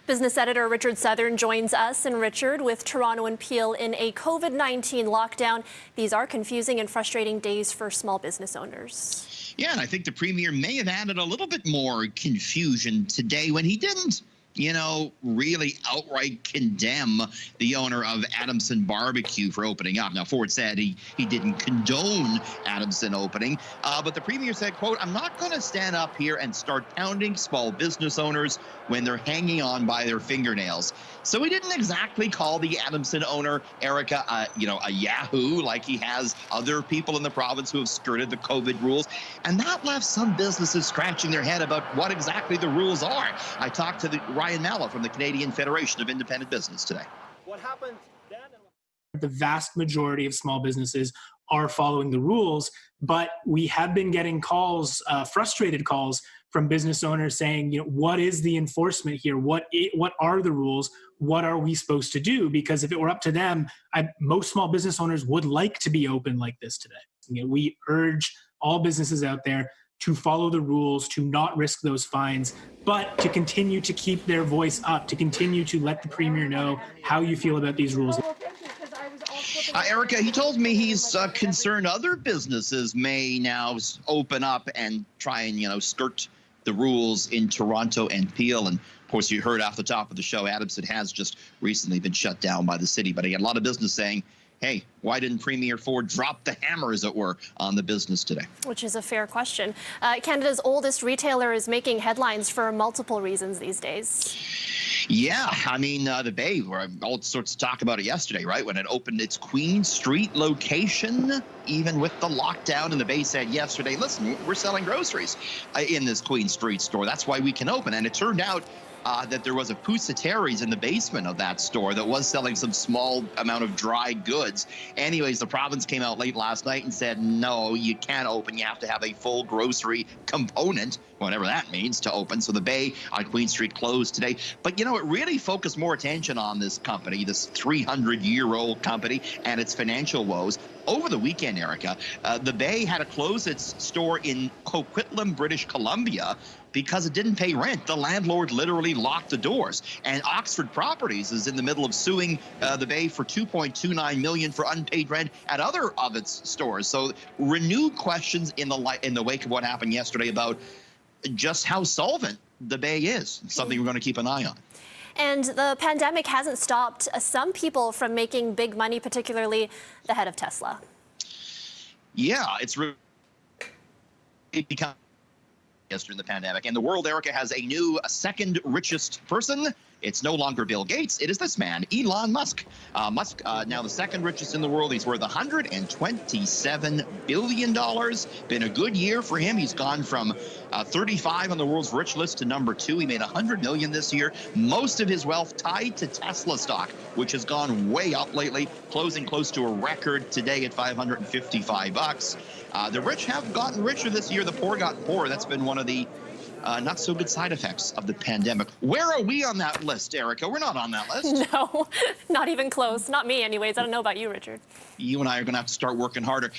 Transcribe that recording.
Business editor Richard Southern joins us. And Richard, with Toronto and Peel in a COVID-19 lockdown, these are confusing and frustrating days for small business owners. Yeah, and I think the Premier may have added a little bit more confusion today when he didn't, really outright condemn the owner of Adamson Barbecue for opening up. Now, Ford said he didn't condone Adamson opening, but the Premier said, quote, "I'm not going to stand up here and start pounding small business owners when they're hanging on by their fingernails." So he didn't exactly call the Adamson owner, Erica, a yahoo, like he has other people in the province who have skirted the COVID rules. And that left some businesses scratching their head about what exactly the rules are. I talked to Ryan Malla from the Canadian Federation of Independent Business today. What happened then? The vast majority of small businesses are following the rules, but we have been getting calls, frustrated calls from business owners saying, what is the enforcement here? What are the rules? What are we supposed to do? Because if it were up to them, most small business owners would like to be open like this today. We urge all businesses out there to follow the rules, to not risk those fines, but to continue to keep their voice up, to continue to let the Premier know how you feel about these rules. Erica, he told me he's concerned other businesses may now open up and try and, skirt the rules in Toronto and Peel. And of course, you heard off the top of the show, Adamson has just recently been shut down by the city. But again, a lot of business saying, hey, why didn't Premier Ford drop the hammer, as it were, on the business today? Which is a fair question. Canada's oldest retailer is making headlines for multiple reasons these days. Yeah, the Bay, where all sorts of talk about it yesterday, right? When it opened its Queen Street location, even with the lockdown, and the Bay said yesterday, listen, we're selling groceries in this Queen Street store. That's why we can open. And it turned out that there was a Pusateri's in the basement of that store that was selling some small amount of dry goods. Anyways, the province came out late last night and said, no, you can't open. You have to have a full grocery component, whatever that means, to open. So the Bay on Queen Street closed today. But, it really focused more attention on this company, this 300-year-old company, and its financial woes. Over the weekend, Erica, the Bay had to close its store in Coquitlam, British Columbia, because it didn't pay rent. The landlord literally locked the doors. And Oxford Properties is in the middle of suing the Bay for $2.29 million for unpaid rent at other of its stores. So renewed questions in the wake of what happened yesterday about just how solvent the Bay is. Something we're going to keep an eye on. And the pandemic hasn't stopped some people from making big money, particularly the head of Tesla. Yeah, it's really become during the pandemic. And the world, Erica, has a new second richest person. It's no longer Bill Gates. It is this man, Elon Musk. Musk, now the second richest in the world. He's worth $127 billion. Been a good year for him. He's gone from 35 on the world's rich list to number 2. He made $100 million this year. Most of his wealth tied to Tesla stock, which has gone way up lately, closing close to a record today at $555. The rich have gotten richer this year. The poor got poorer. That's been one of the not so good side effects of the pandemic. Where are we on that list, Erica? We're not on that list. No, not even close. Not me anyways. I don't know about you, Richard. You and I are going to have to start working harder.